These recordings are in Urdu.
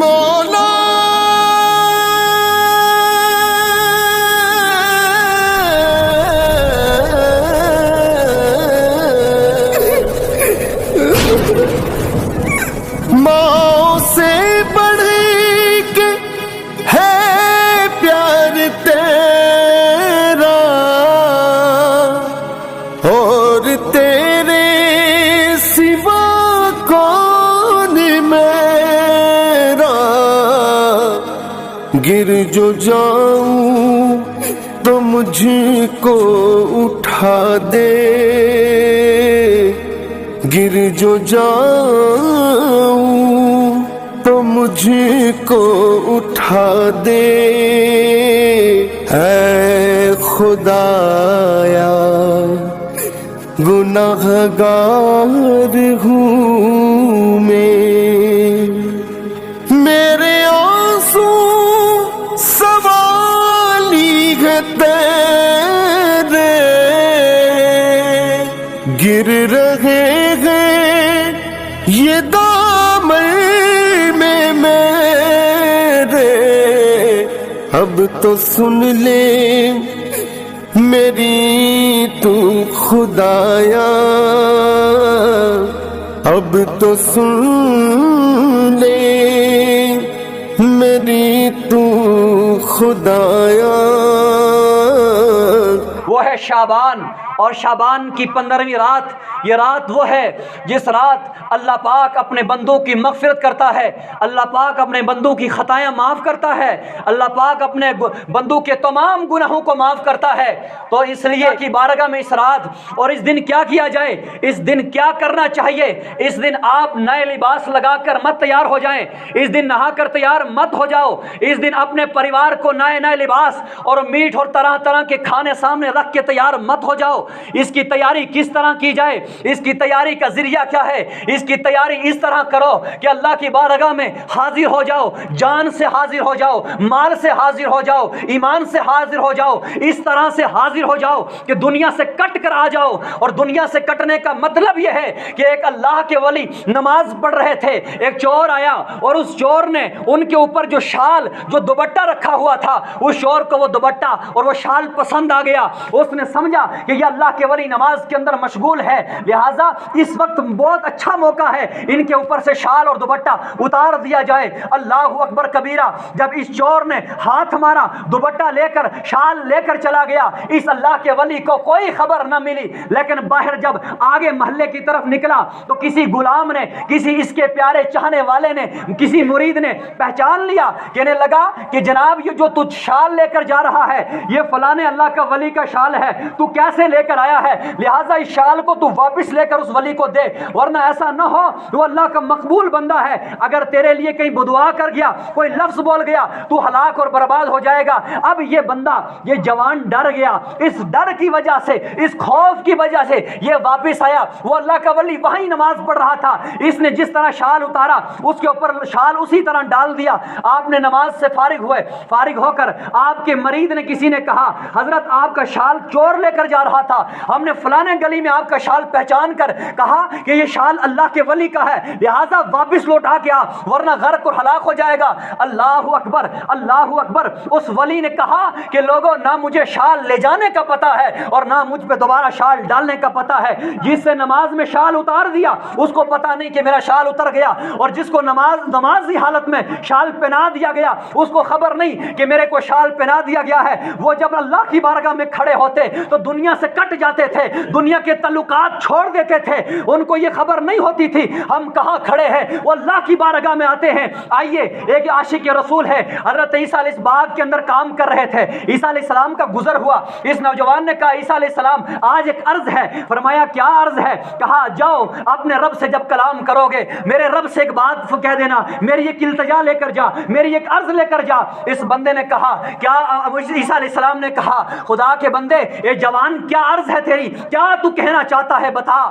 مولا ماں سے بڑھ کے ہے پیار تیرا، اور تیرے سوا کون میرا، گر جو جاؤں تو مجھ کو اٹھا دے، گر جو جاؤں تو مجھ کو اٹھا دے، اے خدایا گناہ گار ہوں میں، میرے آنسو سوالی ہے تیرے، گر رہے ہیں یہ دامن میں میرے، اب تو سن لے میری تو خدایا، اب تو سن لے میری تو خدایا۔ وہ ہے شعبان، اور شعبان کی 15ویں رات، یہ رات وہ ہے جس رات اللہ پاک اپنے بندوں کی مغفرت کرتا ہے، اللہ پاک اپنے بندوں کی خطائیں معاف کرتا ہے، اللہ پاک اپنے بندوں کے تمام گناہوں کو معاف کرتا ہے۔ تو اس لیے کہ بارگاہ میں اس رات اور اس دن کیا کیا جائے، اس دن کیا کرنا چاہیے، اس دن آپ نئے لباس لگا کر مت تیار ہو جائیں، اس دن نہا کر تیار مت ہو جاؤ، اس دن اپنے پریوار کو نئے نئے لباس اور میٹھ اور طرح طرح کے کھانے سامنے رکھ کے تیار مت ہو جاؤ۔ اس کی تیاری کس طرح کی جائے، اس کی تیاری کا ذریعہ کیا ہے، اس کی تیاری اس طرح کرو کہ اللہ کی بارگاہ میں حاضر ہو جاؤ، جان سے حاضر ہو جاؤ، مال سے حاضر ہو جاؤ، ایمان سے حاضر ہو جاؤ، اس طرح سے حاضر ہو جاؤ کہ دنیا سے کٹ کر آ جاؤ۔ اور دنیا سے کٹنے کا مطلب یہ ہے کہ ایک اللہ کے ولی نماز پڑھ رہے تھے، ایک چور آیا اور اس چور نے ان کے اوپر جو شال جو دوپٹہ رکھا ہوا تھا، اس چور کو وہ دوپٹہ اور وہ شال پسند آ گیا، اس نے سمجھا کہ یہ اللہ کے ولی نماز کے اندر مشغول ہے، لہٰذا اس وقت بہت اچھا موقع ہے ان کے اوپر سے شال اور دوپٹہ اتار دیا جائے۔ اللہ اکبر کبیرہ، جب اس چور نے ہاتھ مارا، دوپٹہ لے کر شال لے کر چلا گیا، اس اللہ کے ولی کو کوئی خبر نہ ملی۔ لیکن باہر جب آگے محلے کی طرف نکلا تو کسی غلام نے، کسی اس کے پیارے چاہنے والے نے، کسی مرید نے پہچان لیا، کہنے لگا کہ جناب یہ جو تجھ شال لے کر جا رہا ہے یہ فلانے اللہ کا ولی کا شال ہے، تو کیسے لے کر آیا ہے؟ لہٰذا اس شال کو تو واپس لے کر اس ولی کو دے، ورنہ ایسا نہ ہو وہ اللہ کا مقبول بندہ ہے، اگر تیرے لیے کہیں بدعا کر گیا، کوئی لفظ بول گیا تو ہلاک اور برباد ہو جائے گا۔ اب یہ بندہ، یہ جوان ڈر گیا، اس ڈر کی وجہ سے، اس خوف کی وجہ سے یہ واپس آیا۔ وہ اللہ کا ولی وہیں نماز پڑھ رہا تھا، اس نے جس طرح شال اتارا اس کے اوپر شال اسی طرح ڈال دیا۔ آپ نے نماز سے فارغ ہوئے، فارغ ہو کر آپ کے مرید نے، کسی نے کہا حضرت آپ کا شال چور لے کر جا رہا تھا، ہم نے فلانے گلی میں آپ کا شال پہچان کر کہا کہ یہ شال اللہ کے ولی کا ہے، لہٰذا واپس لوٹا کے آ ورنہ غرق اور ہلاک ہو جائے گا۔ اللہ اکبر، اللہ اکبر۔ اس ولی نے کہا کہ لوگوں، نہ مجھے شال لے جانے کا پتہ ہے اور نہ مجھ پہ دوبارہ شال ڈالنے کا پتہ ہے۔ جس نے نماز میں شال اتار دیا اس کو پتہ نہیں کہ میرا شال اتر گیا، اور جس کو نمازی حالت میں شال پہنا دیا گیا اس کو خبر نہیں کہ میرے کو شال پہنا دیا گیا ہے۔ وہ جب اللہ کی بارگاہ میں کھڑے ہوتے تو دنیا سے کٹ جاتے تھے، دنیا کے تعلقات چھوڑ دیتے تھے، ان کو یہ خبر نہیں ہوتی تھی ہم کہاں کھڑے ہیں، وہ اللہ کی بارگاہ میں آتے ہیں۔ آئیے، ایک عاشق رسول ہے، حضرت عیسیٰ علیہ باغ کے اندر کام کر رہے تھے، عیسیٰ علیہ السلام کا گزر ہوا، اس نوجوان نے کہا عیسیٰ علیہ السلام آج ایک عرض ہے۔ فرمایا کیا عرض ہے؟ کہا جاؤ اپنے رب سے جب کلام کرو گے میرے رب سے ایک بات کہہ دینا، میری ایک التجا لے کر جا، میری ایک عرض لے کر جا۔ اس بندے نے کہا کیا؟ عیسیٰ علیہ السلام نے کہا خدا کے بندے، یہ جوان کیا عرض ہے تیری, کیا تو کہنا چاہتا ہے بتا.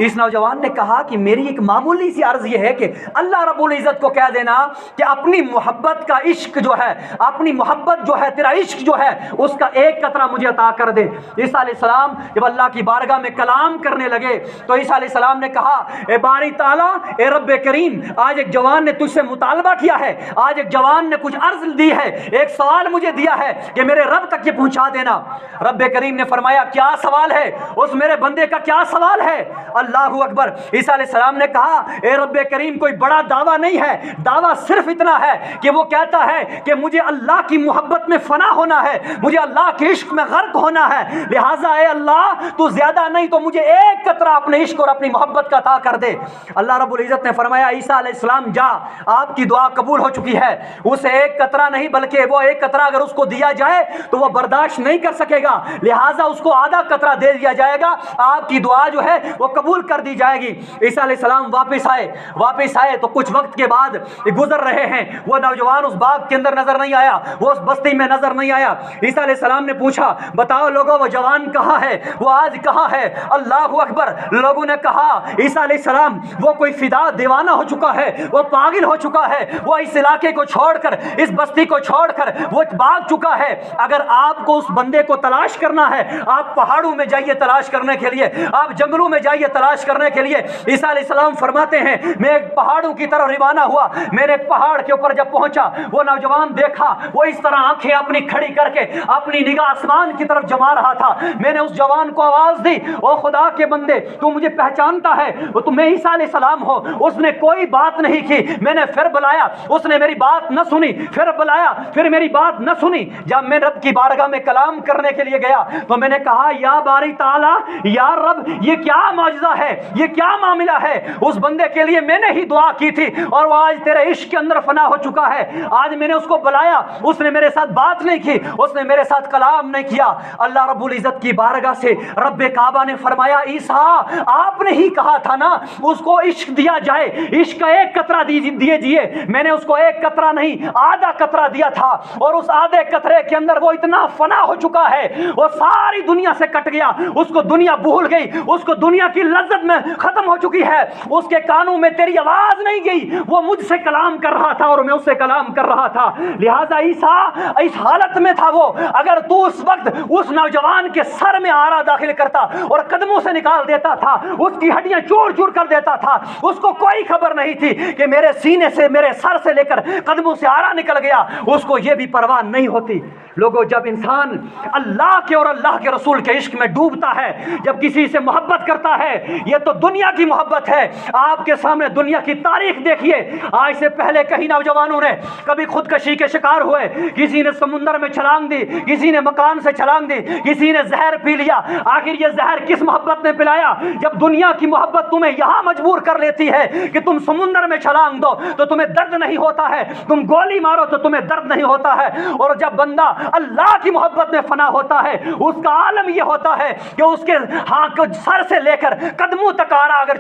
اس نوجوان نے کہا کہ میری ایک معمولی سی عرض یہ ہے کہ اللہ رب العزت کو کہہ دینا کہ اپنی محبت کا عشق جو ہے, اپنی محبت جو ہے, تیرا عشق جو ہے, اس کا ایک قطرہ مجھے عطا کر دے. عیسیٰ علیہ السلام جب اللہ کی بارگاہ میں کلام کرنے لگے تو عیسیٰ علیہ السلام نے کہا, اے باری تعالیٰ, اے رب کریم, آج ایک جوان نے تجھ سے مطالبہ کیا ہے, آج ایک جوان نے کچھ عرض دی ہے, ایک سوال مجھے دیا ہے کہ میرے رب تک یہ پہنچا دینا. رب کریم نے فرمایا, کیا سوال ہے؟ اس میرے بندے کا کیا سوال ہے؟ اللہ اکبر. عیسیٰ علیہ السلام نے کہا, اے رب کریم, کوئی بڑا دعویٰ نہیں ہے, دعویٰ صرف اتنا ہے کہ وہ کہتا ہے کہ مجھے اللہ کی محبت میں فنا ہونا ہے, مجھے اللہ کے عشق میں غرق ہونا ہے, لہٰذا اے اللہ تو زیادہ نہیں تو مجھے ایک قطرہ اپنے عشق اور اپنی محبت کا عطا کر دے. اللہ رب العزت نے فرمایا, عیسیٰ علیہ السلام جا, آپ کی دعا قبول ہو چکی ہے. اسے ایک قطرہ نہیں بلکہ وہ ایک قطرہ اگر اس کو دیا جائے تو وہ برداشت نہیں کر سکے گا, لہٰذا اس کو آدھا قطرہ دے دیا جائے گا, آپ کی دعا جو ہے وہ قبول کر دی جائے گی. عیسیٰ علیہ السلام واپس آئے تو کچھ وقت کے بعد گزر رہے ہیں, وہ نوجوان اس باغ کے اندر نظر نہیں آیا, وہ اس بستی میں نظر نہیں آیا. عیسیٰ علیہ السلام نے پوچھا, بتاؤ لوگوں وہ جوان کہاں ہے, وہ آج کہاں ہے؟ اللہ اکبر. لوگوں نے کہا, عیسیٰ علیہ السلام وہ کوئی فدا دیوانہ ہو چکا ہے, وہ پاگل ہو چکا ہے, وہ اس علاقے کو چھوڑ کر, اس بستی کو چھوڑ کر وہ بھاگ چکا ہے. اگر آپ کو اس بندے کو تلاش کرنا ہے, آپ پہاڑوں میں جائیے تلاش کرنے کے لیے, آپ جنگلوں میں جائیے تلاش کرنے کے لیے. عیسیٰ علیہ السلام فرماتے ہیں, میں ایک پہاڑوں کی طرف روانہ ہوا, میں نے ایک پہاڑ کے اوپر جب پہنچا, وہ نوجوان دیکھا, وہ اس طرح آنکھیں اپنی کھڑی کر کے اپنی نگاہ آسمان کی طرف جما رہا تھا. میں نے اس جوان کو آواز دی, او خدا کے بندے, تو مجھے پہچانتا ہے؟ وہ تمہیں عیسیٰ علیہ السلام ہو. اس نے کوئی بات نہیں کی. میں نے پھر بلایا, اس نے میری بات نہ سنی, پھر بلایا, پھر میری بات نہ سنی. جب میں رب کی بارگاہ میں کلام کرنے کے لیے گیا تو میں نے کہا, یا باری تعالیٰ, یا رب, یہ کیا معجزہ ہے, یہ کیا معاملہ ہے؟ اس بندے کے لیے میں نے ہی دعا کی تھی اور وہ آج تیرے عشق کے اندر فنا ہو چکا ہے. آج میں نے اس کو بلایا, اس نے میرے ساتھ بات نہیں کی, اس نے میرے ساتھ کلام نہیں کیا. اللہ رب العزت کی بارگاہ سے رب کعبہ نے فرمایا, عیسیٰ آپ نے ہی کہا تھا نا اس کو عشق دیا جائے, عشق کا ایک قطرہ دیجیے. میں نے اس کو ایک قطرہ نہیں آدھا قطرہ دیا تھا, اور اس آدھے قطرے کے اندر وہ اتنا فنا ہو چکا ہے, وہ ساری دنیا سے کٹ گیا, اس کو دنیا بھول گئی, اس کو دنیا کی لذت میں ختم ہو چکی ہے, اس کے کانوں میں تیری آواز نہیں گئی, وہ مجھ سے کلام کر رہا تھا اور میں اس سے کلام کر رہا تھا. لہٰذا عیسیٰ اس حالت میں تھا وہ, اگر تو اس وقت اس نوجوان کے سر میں آرا داخل کرتا اور قدموں سے نکال دیتا تھا, اس کی ہڈیاں چور چور کر دیتا تھا, اس کو کوئی خبر نہیں تھی کہ میرے سینے سے, میرے سر سے لے کر قدموں سے آرا نکل گیا, اس کو یہ بھی پرواہ نہیں ہوتی. لوگوں, جب انسان اللہ کے اور اللہ کے رسول کے عشق میں ڈوبتا ہے, جب کسی سے محبت کرتا ہے, یہ تو دنیا کی محبت ہے. آپ کے سامنے دنیا کی تاریخ دیکھیے, آج سے پہلے کئی نوجوانوں نے کبھی خودکشی کے شکار ہوئے, کسی نے سمندر میں چھلانگ دی, کسی نے مکان سے چھلانگ دی, کسی نے زہر پی لیا. آخر یہ زہر کس محبت نے پلایا؟ جب دنیا کی محبت تمہیں یہاں مجبور کر لیتی ہے کہ تم سمندر میں چھلانگ دو تو تمہیں درد نہیں ہوتا ہے, تم گولی مارو تو تمہیں درد نہیں ہوتا ہے. اور جب بندہ اللہ کی محبت میں فنا ہوتا ہے, اس کا عالم یہ ہوتا ہے کہ اس کے سر سے لے کر قدموں تک آرا اگر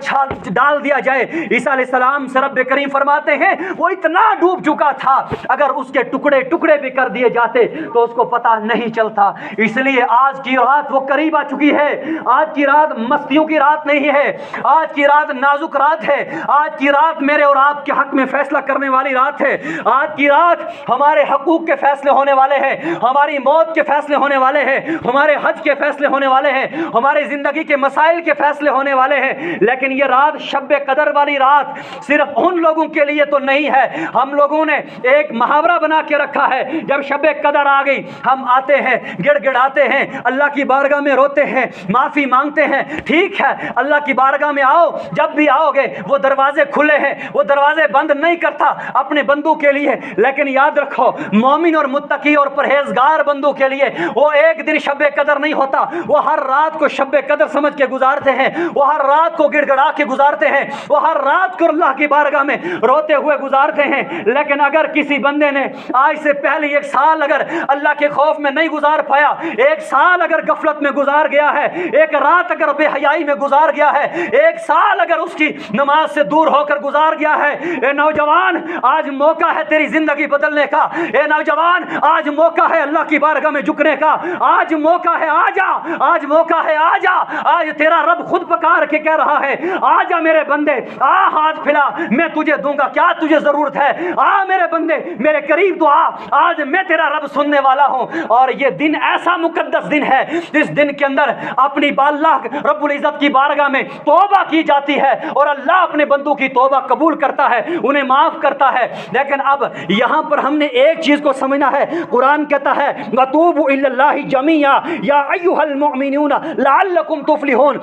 ڈال دیا جائے. عیسیٰ علیہ السلام سے رب کریم فرماتے ہیں, وہ اتنا ڈوب چکا تھا, اگر اس کے ٹکڑے ٹکڑے بھی کر دیے جاتے تو اس کو پتہ نہیں چلتا. اس لیے آج کی رات وہ قریب آ چکی ہے. آج کی رات مستیوں کی رات نہیں ہے, آج کی رات نازک رات ہے. آج کی رات میرے اور آپ کے حق میں فیصلہ کرنے والی رات ہے. آج کی رات ہمارے حقوق کے فیصلے ہونے والے ہیں, ہماری موت کے فیصلے ہونے والے ہیں, ہمارے حج کے فیصلے ہونے والے ہیں, ہماری زندگی کے مسائل کے فیصلے ہونے والے ہیں. لیکن یہ رات شب قدر والی رات صرف ان لوگوں کے لیے تو نہیں ہے. ہم لوگوں نے ایک محاورہ بنا کے رکھا ہے, جب شب قدر آ گئی ہم آتے ہیں, گڑ گڑاتے ہیں, اللہ کی بارگاہ میں روتے ہیں, معافی مانگتے ہیں. ٹھیک ہے, اللہ کی بارگاہ میں آؤ, جب بھی آؤ گے وہ دروازے کھلے ہیں, وہ دروازے بند نہیں کرتا اپنے بندوں کے لیے. لیکن یاد رکھو, مومن اور متقی اور پرہیزگار بندوں کے لیے وہ ایک دن شب قدر نہیں ہوتا, وہ ہر رات کو شب قدر سمجھ کے گزارتے ہیں, وہ ہر رات کو گڑ گڑا کے گزارتے ہیں, وہ ہر رات کو اللہ کی بارگاہ میں روتے ہوئے گزارتے ہیں. لیکن اگر کسی بندے نے آج سے پہلے ایک سال اگر اللہ کے خوف میں نہیں گزار پایا, ایک سال اگر غفلت میں گزار گیا ہے, ایک رات اگر بے حیائی میں گزار گیا ہے, ایک سال اگر اس کی نماز سے دور ہو کر گزار گیا ہے, اے نوجوان آج موقع ہے تیری زندگی بدلنے کا. اے نوجوان آج موقع ہے اللہ کی بارگاہ میں جھکنے کا, آج موقع ہے, آ جا آج موقع ہے، آ جا۔ آج تیرا رب خود پکار کے کہہ رہا ہے آ جا میرے بندے، آ ہاتھ پھیلا، میں تجھے دوں گا، کیا تجھے ضرورت ہے؟ آ میرے بندے میرے قریب تو آ، آج میں تیرا رب سننے والا ہوں۔ اور یہ دن ایسا مقدس دن ہے جس دن کے اندر اپنی اللہ رب العزت کی بارگاہ میں توبہ کی جاتی ہے اور اللہ اپنے بندوں کی توبہ قبول کرتا ہے، انہیں معاف کرتا ہے۔ لیکن اب یہاں پر ہم نے ایک چیز کو سمجھنا ہے، قرآن کہتا ہے وَتُوبُوا إِلَى اللَّهِ جَمِيعًا يَا أَيُّهَا الْمُؤْمِنُونَ لَعَلَّكُمْ تُفْلِحُونَ۔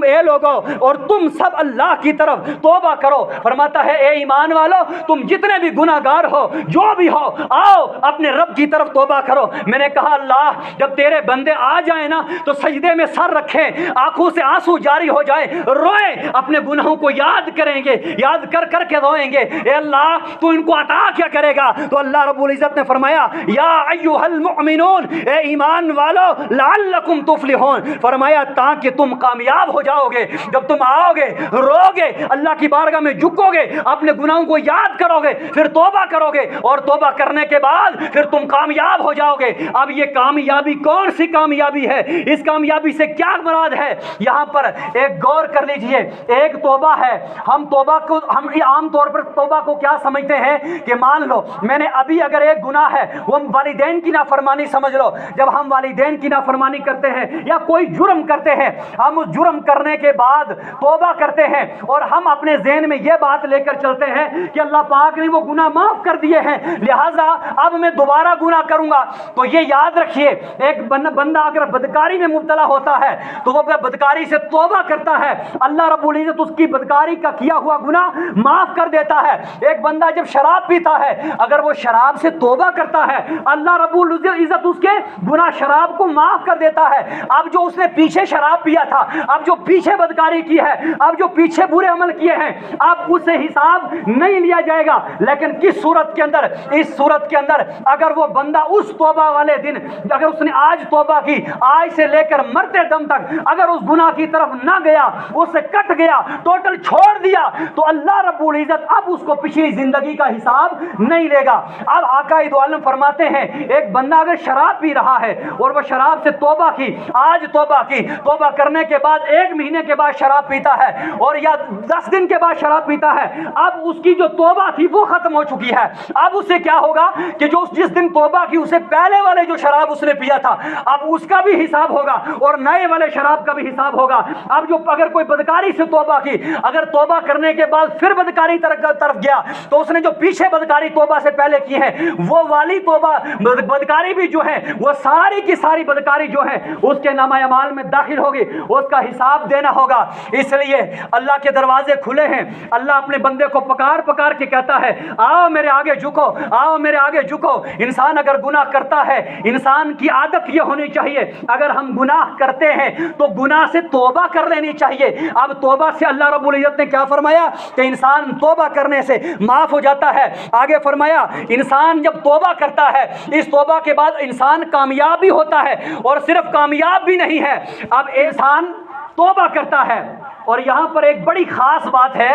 اے لوگو اور تم سب اللہ کی طرف توبہ کرو۔ فرماتا ہے اے ایمان والو، تم جتنے بھی گناہ گار ہو، جو بھی ہو، آؤ اپنے رب کی طرف توبہ کرو۔ میں نے کہا اللہ جب تیرے بندے آ جائیں نا تو سجدے میں سر رکھیں، آنکھوں سے آنسو جاری ہو جائے، روئیں، اپنے گناہوں کو یاد کریں گے، یاد کر کر کے روئیں گے۔ اے اللہ تو ان کو عطا کیا کرے گا؟ تو اللہ رب العزت نے فرمایا یا ایھا المؤمنون، اے ایمان والو، لعلکم تفلحون، فرمایا تاکہ تم کامیاب ہو جاؤ گے۔ جب تم آؤ گے، رو گے، اللہ کی بارگاہ میں جھکو گے، اپنے گناہوں کو یاد کرو گے، پھر توبہ کرو گے، اور توبہ کرنے کے بعد پھر تم کامیاب ہو جاؤ گے۔ اب یہ کامیابی کون سی کامیابی ہے؟ اس کامیابی سے کیا مراد ہے؟ یہاں پر ایک غور کر لیجئے، ایک توبہ ہے، ہم توبہ کو، ہم عام طور پر توبہ کو کیا سمجھتے ہیں کہ مان لو میں نے ابھی اگر ایک گناہ ہے وہ والدین کی نافرمانی سمجھ لو، جب ہم والدین کی نافرمانی کرتے ہیں یا کوئی جرم کرتے ہیں، ہم اس جرم کرنے کے بعد توبہ کرتے ہیں اور ہم اپنے ذہن میں یہ بات لے کر چلتے ہیں کہ اللہ پاک نے وہ گناہ معاف کر دیے ہیں، لہٰذا اب میں دوبارہ گناہ کروں گا۔ تو یہ یاد رکھیے، ایک بندہ اگر بدکاری میں مبتلا ہوتا ہے تو وہ بدکاری سے توبہ کرتا ہے، اللہ رب العزت اس کی بدکاری کا کیا ہوا گناہ معاف کر دیتا ہے۔ ایک بندہ جب شراب پیتا ہے، اگر وہ شراب سے توبہ کرتا ہے، اللہ رب العزت اس کے گناہ شراب کو معاف کر دیتا ہے۔ اب جو اس نے پیچھے شراب پیا تھا، اب جو پیچھے بدکاری کی ہے، اب جو پیچھے برے عمل کیے ہیں، اب اسے حساب نہیں لیا جائے گا۔ لیکن کس صورت کے اندر؟ اس صورت کے اندر اگر وہ بندہ اس توبہ والے دن، اگر اس نے آج توبہ کی، آج سے لے کر مرتے دم تک اگر اس گناہ کی طرف نہ گیا، اس سے کٹ گیا، ٹوٹل چھوڑ دیا، تو اللہ رب العزت اب اس کو پچھلی زندگی کا حساب نہیں لے گا۔ اب آقا دو عالم فرماتے ہیں ایک بندہ اگر شراب پی رہا ہے اور وہ شراب سے توبہ کی، آج توبہ کی، توبہ کرنے کے بعد 1 مہینے کے بعد شراب پیتا ہے اور یا 10 دن کے بعد شراب پیتا ہے، اب اس کی جو توبہ تھی وہ ختم ہو چکی ہے۔ اب اسے کیا ہوگا کہ جو جس دن توبہ کی اسے پہلے والے جو شراب اس نے پیا تھا اب اس کا بھی حساب ہوگا اور نئے والے شراب کا بھی حساب ہوگا۔ اب جو اگر کوئی بدکاری سے توبہ کی، اگر توبہ کرنے کے بعد پھر بدکاری طرف گیا تو اس نے جو پیچھے بدکاری توبہ سے پہلے کی ہے وہ والی توبہ بدکاری بھی جو ہے وہ ساری کی ساری بدکاری جو ہے اس کے نامہ اعمال میں داخل ہوگی، اس کا حساب دینا ہوگا۔ اس لیے اللہ کے دروازے کھلے ہیں، اللہ اپنے بندے کو پکار پکار کے کہتا ہے آؤ میرے آگے جھکو، آؤ میرے آگے جھکو۔ انسان اگر گناہ کرتا ہے، انسان کی عادت یہ ہونی چاہیے اگر ہم گناہ کرتے ہیں تو گناہ سے توبہ کر لینی چاہیے۔ اب توبہ سے اللہ رب العزت نے کیا فرمایا کہ انسان توبہ کرنے سے معاف ہو جاتا ہے۔ آگے فرمایا انسان جب توبہ کرتا ہے، اس توبہ کے بعد انسان کامیاب بھی ہوتا ہے، اور صرف کامیاب بھی نہیں ہے، اب انسان توبہ کرتا ہے۔ اور یہاں پر ایک بڑی خاص بات ہے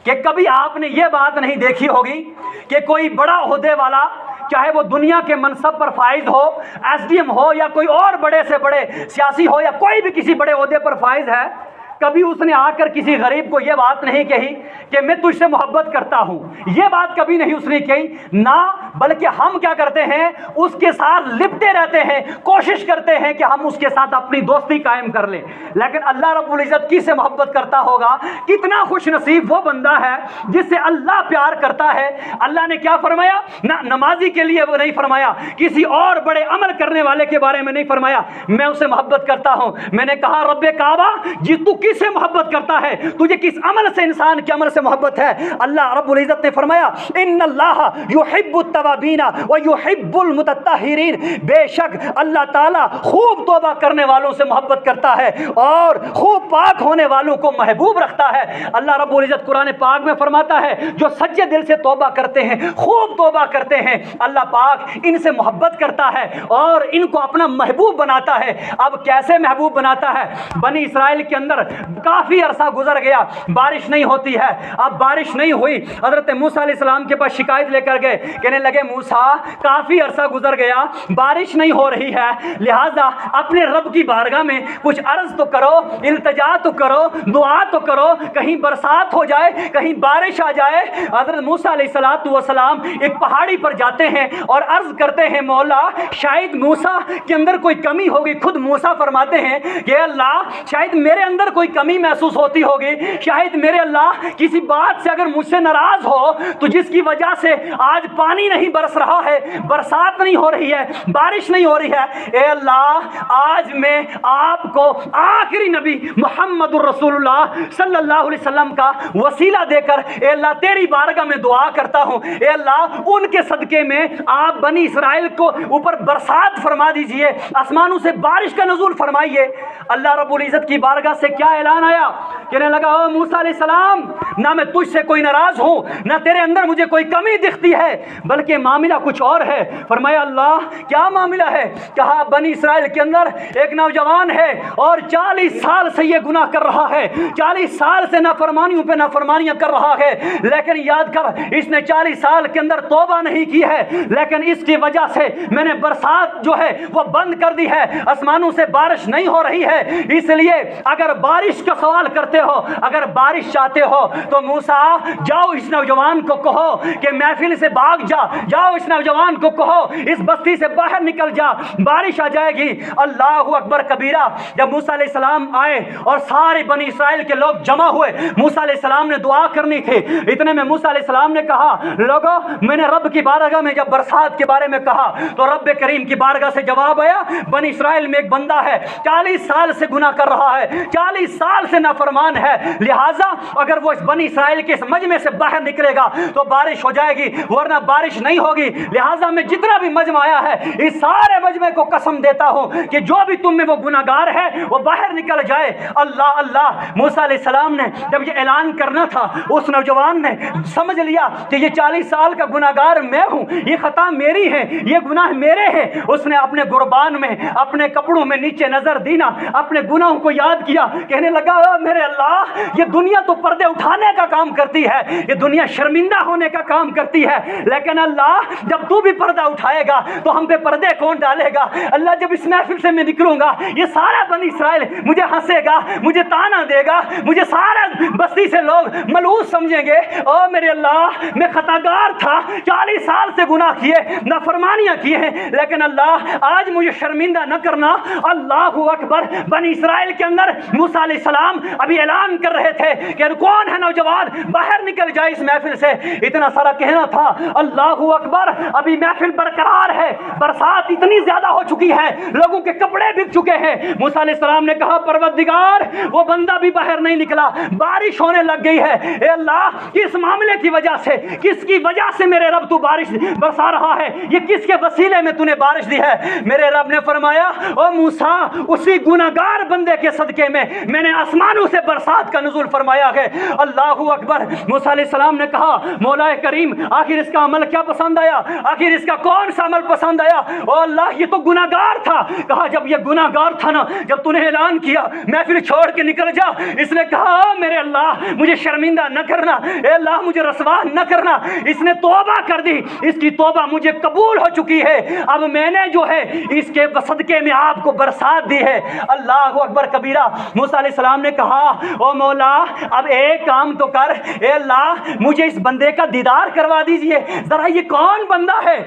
کہ کبھی آپ نے یہ بات نہیں دیکھی ہوگی کہ کوئی بڑا عہدے والا، چاہے وہ دنیا کے منصب پر فائز ہو، ایس ڈی ایم ہو یا کوئی اور بڑے سے بڑے سیاسی ہو یا کوئی بھی کسی بڑے عہدے پر فائز ہے، کبھی اس نے آ کر کسی غریب کو یہ بات نہیں کہی کہ میں تجھ سے محبت کرتا ہوں، یہ بات کبھی نہیں اس نے کہی، نہ بلکہ ہم کیا کرتے ہیں اس کے ساتھ لپٹے رہتے ہیں، کوشش کرتے ہیں کہ ہم اس کے ساتھ اپنی دوستی قائم کر لیں۔ لیکن اللہ رب العزت کس سے محبت کرتا ہوگا؟ کتنا خوش نصیب وہ بندہ ہے جس سے اللہ پیار کرتا ہے۔ اللہ نے کیا فرمایا؟ نہ نمازی کے لیے وہ نہیں فرمایا، کسی اور بڑے عمل کرنے والے کے بارے میں نہیں فرمایا میں اسے محبت کرتا ہوں۔ میں نے کہا رب کعبہ جی تو کس سے محبت کرتا ہے؟ تجھے کس عمل سے، انسان کے عمل سے محبت ہے؟ اللہ رب العزت نے فرمایا ان اللہ یحب التوابین ویحب المتطہرین، بے شک اللہ تعالیٰ خوب توبہ کرنے والوں سے محبت کرتا ہے اور خوب پاک ہونے والوں کو محبوب رکھتا ہے۔ اللہ رب العزت قرآن پاک میں فرماتا ہے جو سچے دل سے توبہ کرتے ہیں، خوب توبہ کرتے ہیں، اللہ پاک ان سے محبت کرتا ہے اور ان کو اپنا محبوب بناتا ہے۔ اب کیسے محبوب بناتا ہے؟ بنی اسرائیل کے اندر کافی عرصہ گزر گیا، بارش نہیں ہوتی ہے۔ اب بارش نہیں ہوئی، حضرت موسیٰ علیہ السلام کے پاس شکایت لے کر گئے، کہنے لگے موسیٰ کافی عرصہ گزر گیا، بارش نہیں ہو رہی ہے، لہٰذا اپنے رب کی بارگاہ میں کچھ عرض تو کرو، التجا تو کرو، دعا تو کرو، کہیں برسات ہو جائے، کہیں بارش آ جائے۔ حضرت موسیٰ علیہ السلام ایک پہاڑی پر جاتے ہیں اور عرض کرتے ہیں مولا شاید موسیٰ کے اندر کوئی کمی ہوگی۔ خود موسیٰ فرماتے ہیں کہ اللہ شاید میرے اندر کوئی کمی محسوس ہوتی ہوگی، شاید میرے اللہ کسی بات سے اگر مجھ سے ناراض ہو تو جس کی وجہ سے آج پانی نہیں برس رہا ہے، برسات نہیں ہو رہی ہے، بارش نہیں ہو رہی ہے، اے اللہ آج میں آپ کو آخری نبی محمد الرسول اللہ صلی اللہ علیہ وسلم کا وسیلہ دے کر اے اللہ تیری بارگاہ میں دعا کرتا ہوں، اے اللہ ان کے صدقے میں آپ بنی اسرائیل کو اوپر برسات فرما دیجئے، آسمانوں سے بارش کا نزول فرمائیے۔ اللہ رب العزت کی بارگاہ سے کیا اعلان آیا؟ کہنے لگا او موسیٰ علیہ السلام نہ میں تجھ سے کوئی ناراض ہوں، نہ تیرے اندر مجھے کوئی کمی دکھتی ہے، بلکہ معاملہ کچھ اور ہے۔ فرمایا اللہ کیا معاملہ ہے؟ کہا بنی اسرائیل کے اندر ایک نوجوان ہے اور 40 سال سے یہ گناہ کر رہا ہے، 40 سال سے نافرمانیوں پہ نافرمانیاں کر رہا ہے، لیکن یاد کر اس نے 40 سال کے اندر توبہ نہیں کی ہے، لیکن اس کی وجہ سے میں نے برسات جو ہے وہ بند کر دی ہے، آسمانوں سے بارش نہیں ہو رہی ہے، اس لیے اگر بارش کا سوال کرتے ہو، اگر بارش چاہتے ہو تو موسیٰ جاؤ اس نوجوان کو کہو کہ محفل سے بھاگ جا، جاؤ اس نوجوان کو کہو اس بستی سے باہر نکل جا، بارش آ جائے گی۔ اللہ اکبر کبیرہ۔ جب موسیٰ علیہ السلام آئے اور سارے بنی اسرائیل کے لوگ جمع ہوئے، موسیٰ علیہ السلام نے دعا کرنی تھی، اتنے میں موسیٰ علیہ السلام نے کہا لوگو میں نے رب کی بارگاہ میں جب برسات کے بارے میں کہا تو رب کریم کی بارگاہ سے جواب آیا بنی اسرائیل میں ایک بندہ ہے 40 سال سے گناہ کر رہا ہے، 40 سال سے نافرمان ہے، لہٰذا اگر وہ اس بنی اسرائیل کے اس مجمع سے باہر نکلے گا تو بارش ہو جائے گی، ورنہ بارش نہیں ہوگی، لہٰذا میں جتنا بھی مجمع آیا ہے اس سارے مجمع کو قسم دیتا ہوں کہ جو بھی تم میں وہ گناہگار ہے وہ باہر نکل جائے۔ اللہ اللہ۔ موسیٰ علیہ السلام نے جب یہ اعلان کرنا تھا اس نوجوان نے سمجھ لیا کہ یہ 40 سال کا گناہگار میں ہوں، یہ خطا میری ہے، یہ گناہ میرے ہیں، اس نے اپنے قربان میں اپنے کپڑوں میں نیچے نظر دینا، اپنے گناہوں کو یاد کیا، کہنے لگا میرے اللہ یہ دنیا تو پردے اٹھانے کا کام کرتی ہے، یہ دنیا شرمندہ ہونے کا کام کرتی ہے، لیکن اللہ جب تو بھی پردہ اٹھائے گا تو ہم پہ پردے کون ڈالے گا؟ اللہ جب اس محفل سے میں نکلوں گا یہ سارا بنی اسرائیل مجھے ہنسے گا، مجھے تانا دے گا، مجھے سارا بستی سے لوگ ملعون سمجھیں گے۔ او میرے اللہ میں خطاگار تھا، 40 سال سے گناہ کیے، نافرمانیاں کیے ہیں، لیکن اللہ آج مجھے شرمندہ نہ کرنا۔ اللہ اکبر۔ بنی اسرائیل کے اندر موسیٰ علیہ السلام ابھی اعلان کر رہے تھے کہ کون ہے نوجوان باہر نکل جائے اس محفل سے، اتنا سارا کہنا تھا۔ اللہ اکبر۔ ابھی محفل برقرار ہے، برسات اتنی زیادہ ہو چکی ہے، لوگوں کے کپڑے بک چکے ہیں۔ موسیٰ علیہ السلام نے کہا پروردگار وہ بندہ بھی باہر نہیں نکلا، بارش ہونے لگ گئی ہے، اے اللہ کس معاملے کی وجہ سے، کس کی وجہ سے میرے رب تو بارش برسا رہا ہے، یہ کس کے وسیلے میں تو نے بارش دی ہے؟ میرے رب نے فرمایا او موسیٰ اسی گناہگار بندے کے صدقے میں نے آسمانوں سے برسات کا نزول فرمایا ہے۔ اللہ اکبر۔ موسیٰ علیہ السلام نے کہا مولا کریم آخر اس کا عمل کیا پسند آیا، آخر اس کا کون سا عمل پسند آیا؟ او اللہ یہ تو گناہگار تھا۔ کہا جب یہ گناہگار تھا نا، جب تو نے اعلان کیا محفل چھوڑ کے نکل جا، اس نے کہا میرے اللہ مجھے شرمندہ نہ کرنا، اے اللہ مجھے رسوا نہ کرنا، اس نے توبہ کر دی، اس کی توبہ مجھے قبول ہو چکی ہے، اب میں نے جو ہے اس کے صدقے میں آپ کو برسات دی ہے۔ اللہ اکبر کبیرہ۔ موسیٰ علیہ السلام نے کہا او مولا اب ایک کام تو کر، اے اللہ مجھے اس بندے کا دیدار کروا دیجئے، ذرا یہ کون بندہ ہے؟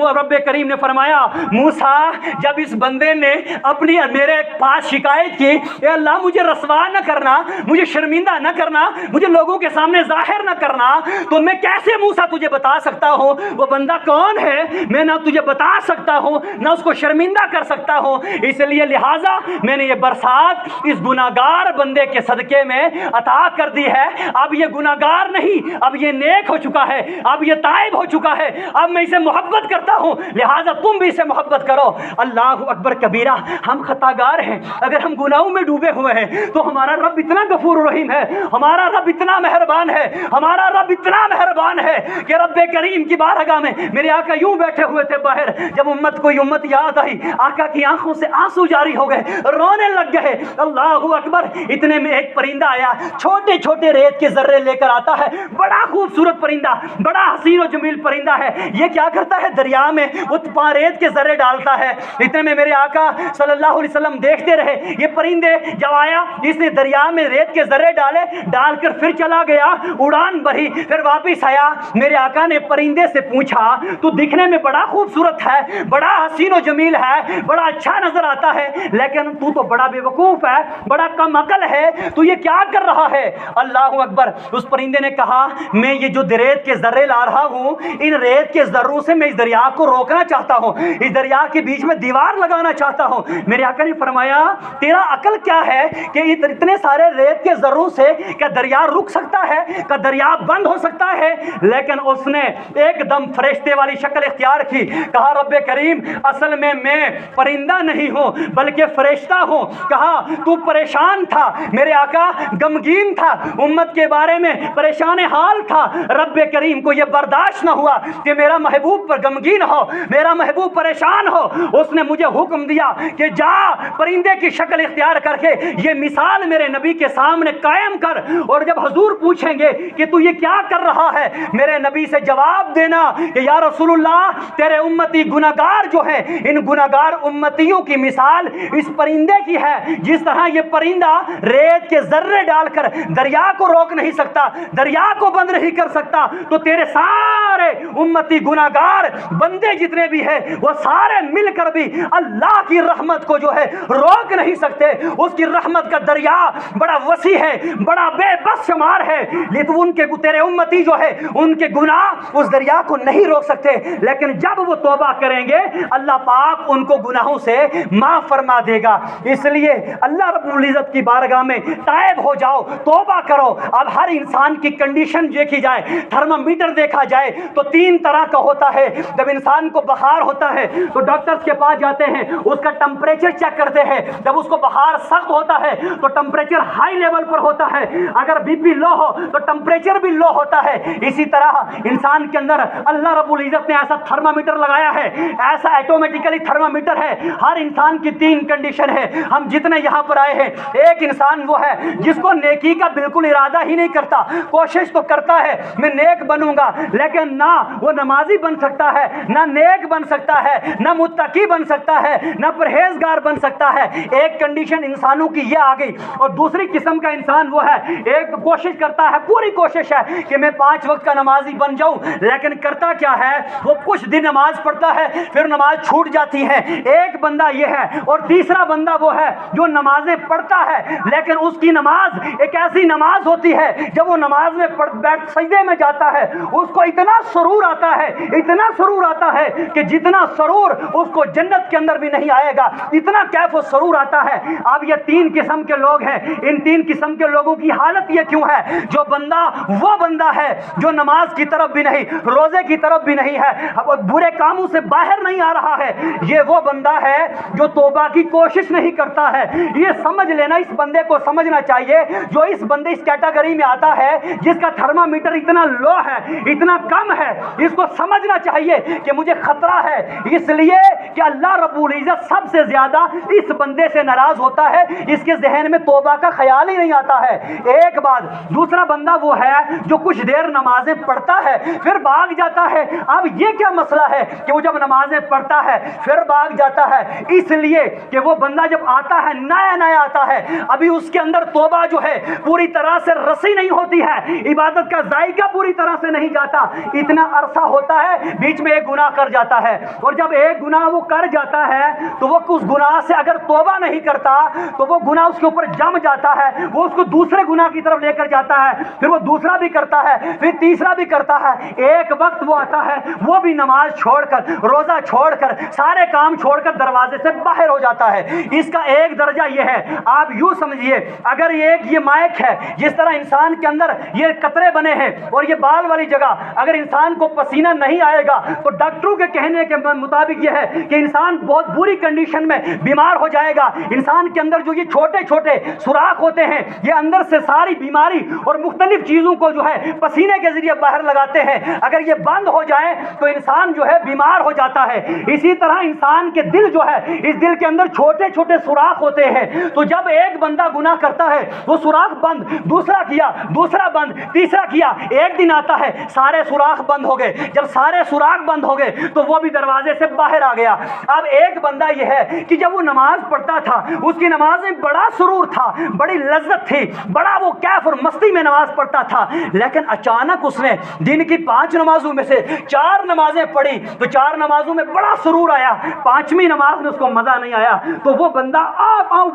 رب کریم نے فرمایا موسیٰ جب اس بندے نے اپنی میرے پاس شکایت کی اے اللہ مجھے رسوا نہ کرنا، مجھے شرمندہ نہ کرنا، مجھے لوگوں کے سامنے ظاہر نہ کرنا، تو میں کیسے موسیٰ تجھے بتا سکتا ہوں وہ بندہ کون ہے؟ میں نہ تجھے بتا سکتا ہوں نہ اس کو شرمندہ کر سکتا ہوں، اس لیے لہٰذا میں نے یہ برسات اس گناہگار بندے کے صدقے میں عطا کر دی ہے۔ اب یہ گناہگار نہیں، اب یہ نیک ہو چکا ہے، اب یہ تائب ہو چکا ہے، اب میں اسے محبت کرتا ہوں، لہٰذا تم بھی اسے محبت کرو۔ اللہ اکبر کبیرہ۔ ہم خطاگار ہیں، اگر ہم گناہوں میں ڈوبے ہوئے ہیں تو ہمارا رب اتنا غفور رحیم ہے، ہمارا رب اتنا مہربان ہے، ہمارا رب اتنا مہربان ہے کہ رب کریم کی بارگاہ میں میرے آقا یوں بیٹھے ہوئے تھے باہر، جب امت کو امت یاد آئی آقا کی آنکھوں سے آنسو جاری ہو گئے، رونے لگ گئے۔ اللہ اکبر! اتنے میں ایک پرندہ آیا، چھوٹے چھوٹے ریت کے ذرے لے کر آتا ہے، بڑا خوبصورت پرندہ، بڑا حسین و جمیل پرندہ ہے۔ یہ کیا کرتا ہے؟ دریا میں وہ ریت کے ذرے ڈالتا ہے۔ اتنے میں میرے آقا صلی اللہ علیہ وسلم دیکھتے رہے، یہ پرندے جب آیا، اس نے دریا میں ریت کے ذرے ڈالے، ڈال کر پھر چلا گیا، اڑان بھری، پھر واپس آیا۔ میرے آقا نے پرندے سے پوچھا، تو دکھنے میں بڑا خوبصورت ہے، بڑا حسین و جمیل ہے، بڑا اچھا نظر آتا ہے، لیکن تو بڑا بے وقوف ہے، بڑا کم عقل ہے، تو یہ کیا کر رہا ہے؟ اللہ اکبر! اس پرندے نے کہا، میں یہ جو ریت کے ذرے لا رہا ہوں، ان ریت کے ذروں سے میں اس دریا کو روکنا چاہتا ہوں، اس دریا کے بیچ میں دیوار لگانا چاہتا ہوں۔ میرے آقا نے فرمایا، تیرا عقل کیا ہے کہ اتنے سارے ریت کے ذروں سے کیا دریا رک سکتا ہے؟ کیا دریا بند ہو سکتا ہے؟ لیکن اس نے ایک دم فرشتے والی شکل اختیار کی، کہا، رب کریم، اصل میں پرندہ نہیں ہوں بلکہ فرشتہ ہوں۔ کہا، تو پریشان تھا، میرے آقا غمگین تھا، امت کے بارے میں پریشان حال تھا، رب کریم کو یہ برداشت نہ ہوا کہ میرا محبوب پر غمگین ہو، میرا محبوب پریشان ہو۔ اس نے مجھے حکم دیا کہ جا پرندے کی شکل اختیار کر کے یہ مثال میرے نبی کے سامنے قائم کر، اور جب حضور پوچھیں گے کہ تو یہ کیا کر رہا ہے، میرے نبی سے جواب دینا کہ یا رسول اللہ، تیرے امتی گناہگار جو ہیں، ان گناہگار امتیوں کی مثال اس پرندے کی ہے، جس طرح یہ پرندہ ریت کے ذرے ڈال کر دریا کو روک نہیں سکتا، دریا کو بند نہیں کر سکتا، تو تیرے سارے امتی گناہگار بندے جتنے بھی ہیں، وہ سارے مل کر بھی اللہ کی رحمت کو جو ہے روک نہیں سکتے۔ اس کی رحمت کا دریا بڑا وسیع ہے، بڑا بے بس شمار ہے، لیکن ان کے تیرے امتی جو ہے، ان کے گناہ اس دریا کو نہیں روک سکتے، لیکن جب وہ توبہ کریں گے، اللہ پاک ان کو گناہوں سے معاف فرما دے گا۔ اس لیے اللہ رب العزت کی بارگاہ میں تائب ہو جاؤ، توبہ کرو۔ اب ہر انسان کی کنڈیشن دیکھی جائے، تھرمامیٹر دیکھا جائے تو 3 طرح کا ہوتا ہے۔ جب انسان کو بخار ہوتا ہے تو ڈاکٹرز کے پاس جاتے ہیں، اس کا ٹمپریچر چیک کرتے ہیں، جب اس کو بخار سخت ہوتا ہے تو ٹمپریچر ہائی لیول پر ہوتا ہے، اگر بی پی لو ہو تو ٹمپریچر بھی لو ہوتا ہے۔ اسی طرح انسان کے اندر اللہ رب العزت نے ایسا تھرمامیٹر لگایا ہے، ایسا ایٹومیٹیکلی تھرمامیٹر ہے، ہر انسان کی 3 کنڈیشن ہے۔ ہم جتنے یہاں پر آئے ہیں، ایک انسان وہ ہے جس کو نیکی کا بالکل ارادہ ہی نہیں کرتا، کوشش تو کرتا ہے میں نیک بنوں گا، لیکن نہ وہ نمازی بن سکتا ہے، نہ نیک بن سکتا ہے، نہ متقی بن سکتا ہے، نہ پرہیزگار بن سکتا ہے۔ ایک کنڈیشن انسانوں کی یہ آ گئی۔ اور دوسری قسم کا انسان وہ ہے، ایک کوشش کرتا ہے، پوری کوشش ہے کہ میں 5 وقت کا نمازی بن جاؤں، لیکن کرتا کیا ہے، وہ کچھ دن نماز پڑھتا ہے، پھر نماز چھوٹ جاتی ہے۔ ایک بندہ یہ ہے، اور تیسرا بندہ وہ ہے جو نمازیں پڑھتا ہے، لیکن اس کی نماز ایک ایسی نماز ہوتی ہے، جب وہ نماز میں بیٹھ سجدے میں جاتا ہے، اس کو اتنا سرور آتا ہے، اتنا سرور آتا ہے کہ جتنا سرور اس کو جنت کے اندر بھی نہیں آئے گا، اتنا کیف و سرور آتا ہے۔ اب یہ 3 قسم کے لوگ ہیں، ان 3 قسم کے لوگوں کی حالت یہ کیوں ہے؟ جو بندہ وہ بندہ ہے جو نماز کی طرف بھی نہیں، روزے کی طرف بھی نہیں ہے، برے کاموں سے باہر نہیں آ رہا ہے، یہ وہ بندہ ہے جو توبہ کی کوشش نہیں کرتا ہے۔ یہ سمجھ لینا، اس بندے کو سمجھنا چاہیے، جو اس بندے اس کیٹیگری میں آتا ہے جس کا تھرمامیٹر اتنا لو ہے، اتنا کم ہے، اس کو سمجھنا چاہیے کہ مجھے خطرہ ہے، اس لیے کہ اللہ رب العزت سب سے زیادہ اس بندے سے ناراض ہوتا ہے، اس کے ذہن میں توبہ کا خیال ہی نہیں آتا ہے۔ ایک بات، دوسرا بندہ وہ ہے جو کچھ دیر نمازیں پڑھتا ہے پھر بھاگ جاتا ہے۔ اب یہ کیا مسئلہ ہے کہ وہ جب نمازیں پڑھتا ہے پھر بھاگ جاتا ہے؟ اس لیے کہ وہ بندہ جب آتا ہے، نیا نیا آتا ہے، ابھی اس کے اندر توبہ جو ہے پوری طرح سے رسی نہیں ہوتی ہے، عبادت کا ذائقہ پوری طرح سے نہیں جاتا، اتنا عرصہ ہوتا ہے بیچ میں ایک گناہ کر جاتا ہے، اور جب ایک گناہ وہ کر جاتا ہے تو وہ اس گناہ سے اگر توبہ نہیں کرتا تو وہ گناہ اس کے اوپر جم جاتا ہے، وہ اس کو دوسرے گناہ کی طرف لے کر جاتا ہے، پھر وہ دوسرا بھی کرتا ہے، پھر تیسرا بھی کرتا ہے۔ ایک وقت وہ آتا ہے، وہ بھی نماز چھوڑ کر، روزہ چھوڑ کر، سارے کام چھوڑ کر دروازے سے باہر ہو جاتا ہے۔ اس کا ایک درجہ یہ ہے، آپ یوں سمجھیے، اگر یہ مائک ہے، جس طرح انسان کے اندر یہ قطرے بنے ہیں اور یہ بال والی جگہ، اگر انسان کو پسینہ نہیں آئے گا تو ڈاکٹروں کے کہنے کے مطابق یہ ہے کہ انسان بہت بری کنڈیشن میں بیمار ہو جائے گا۔ انسان کے اندر جو یہ چھوٹے چھوٹے سوراخ ہوتے ہیں، یہ اندر سے ساری بیماری اور مختلف چیزوں کو جو ہے پسینے کے ذریعے باہر لگاتے ہیں، اگر یہ بند ہو جائے تو انسان جو ہے بیمار ہو جاتا ہے۔ اسی طرح انسان کے دل جو ہے، اس دل کے اندر چھوٹے چھوٹے سوراخ ہوتے ہیں، تو جب ایک بندہ گناہ کرتا ہے وہ سوراخ بند، دوسرا کیا، دوسرا بند، تیسرا کیا، ایک دن آتا ہے سارے سوراخ بند ہو گئے. جب سارے سوراخ بند ہو گئے تو وہ بھی دروازے سے باہر آ گیا. اب ایک بندہ یہ ہے کہ جب وہ نماز پڑھتا تھا اس کی نماز میں بڑا سرور تھا، بڑی لذت تھی، بڑا وہ کیف اور مستی میں نماز پڑھتا تھا. لیکن اچانک اس نے دن کی 5 نمازوں میں سے 4 نمازیں پڑھی تو 4 نمازوں میں بڑا سرور آیا، 5ویں نماز میں اس کو مزہ نہیں آیا. تو وہ بندہ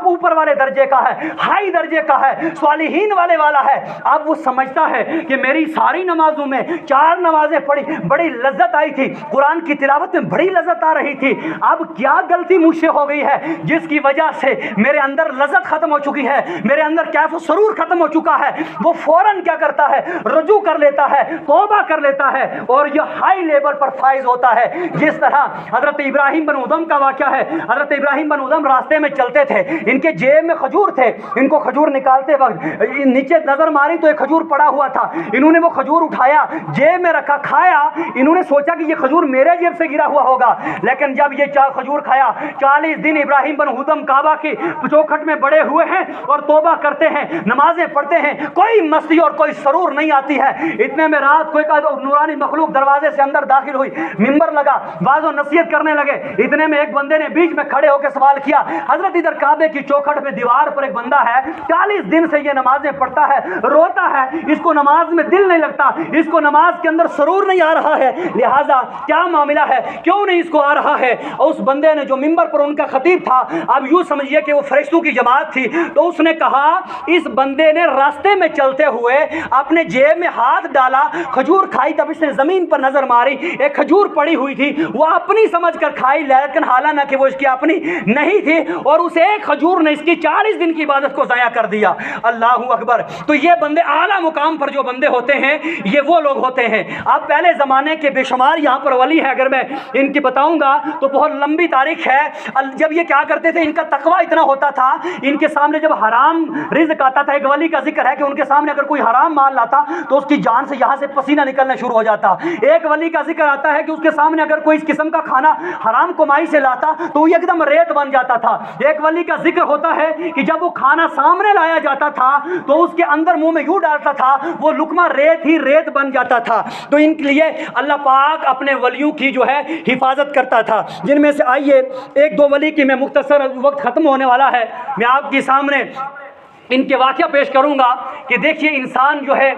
اوپر والے درجے کا ہے، ہائی درجے کا ہے، صالحین والے والا ہے. اب وہ سمجھتا ہے کہ میری ساری نمازوں میں 4 نمازیں پڑھی، بڑی لذت آئی تھی، قرآن کی تلاوت میں بڑی لذت آ رہی تھی. اب کیا غلطی مجھ سے ہو گئی ہے جس کی وجہ سے میرے اندر لذت ختم ہو چکی ہے، میرے اندر کیف و سرور ختم ہو چکا ہے. وہ فوراً کیا کرتا ہے، رجوع کر لیتا ہے، توبہ کر لیتا ہے اور یہ ہائی لیول پر فائز ہوتا ہے. جس طرح حضرت ابراہیم بن ادم کا واقعہ ہے. حضرت ابراہیم بن ادم راستے میں چلتے تھے، ان کے جیب میں کھجور تھے. ان کو کھجور نکالتے وقت نیچے نظر ماری تو ایک کھجور پڑا ہوا تھا. انہوں نے وہ کھجور اٹھایا، جیب میں رکھا، کھایا. انہوں نے سوچا کہ یہ کھجور میرے جیب سے گرا ہوا ہوگا. لیکن جب یہ کھجور کھایا، 40 دن ابراہیم بن ادم کعبہ کی چوکھٹ میں بڑے ہوئے ہیں اور توبہ کرتے ہیں، نمازیں پڑھتے ہیں، کوئی مستی اور کوئی سرور نہیں آتی ہے. اتنے میں رات کو ایک نورانی مخلوق دروازے سے اندر داخل ہوئی، ممبر لگا، واعظ و نصیحت کرنے لگے. اتنے میں ایک بندے نے بیچ میں کھڑے ہو کے سوال کیا، حضرت ادھر کعبے کی چوکھٹ میں دیوار پر ایک بندہ ہے، 40 دن سے یہ نمازیں پڑھتا ہے، روتا ہے، اس کو نماز میں دل نہیں لگتا، اس کو نماز کے اندر سرور نہیں آ رہا ہے، لہذا کیا معاملہ ہے، کیوں نہیں اس کو آ رہا ہے؟ اور اس بندے نے جو ممبر پر ان کا خطیب تھا، اب یوں سمجھیے کہ وہ فرشتوں کی جماعت تھی، تو اس نے کہا اس بندے نے راستے میں چلتے ہوئے اپنے جیب میں ہاتھ ڈالا، کھجور کھائی، تب اس نے زمین پر نظر ماری، ایک کھجور پڑی ہوئی تھی، وہ اپنی سمجھ کر کھائی، لیکن حالانکہ وہ اس کی اپنی نہیں تھی، اور اس ایک کھجور نے اس کی 40 دن کی عبادت کو ضائع کر دیا. اللہ اکبر. تو یہ بندے اعلیٰ مقام پر جو بندے ہوتے ہیں یہ وہ لوگ ہوتے ہیں. اب پہلے زمانے کے بے شمار یہاں پر ولی ہیں، اگر میں ان کی بتاؤں گا تو بہت لمبی تاریخ ہے. جب یہ کیا کرتے تھے، ان کا تقویٰ اتنا ہوتا تھا، ان کے سامنے جب حرام رزق آتا تھا، ایک ولی کا ذکر ہے کہ ان کے سامنے اگر کوئی حرام مال لاتا تو اس کی جان سے یہاں سے پسینہ نکلنا شروع ہو جاتا. ایک ولی کا ذکر آتا ہے کہ اس کے سامنے اگر کوئی اس قسم کا کھانا حرام کمائی سے لاتا تو وہ ایک دم ریت بن جاتا تھا. ایک ولی کا ذکر ہوتا ہے کہ جب وہ کھانا سامنے لایا جاتا تھا تو اس کے اندر منہ میں یوں ڈالتا تھا، وہ لقمہ ریت ہی ریت بن جاتا تھا. تو ان کے لیے اللہ پاک اپنے ولیوں کی جو ہے حفاظت کرتا تھا. جن میں سے آئیے 1-2 ولی کی میں مختصر، وقت ختم ہونے والا ہے، میں آپ کے سامنے ان کے واقعہ پیش کروں گا کہ دیکھیے انسان جو ہے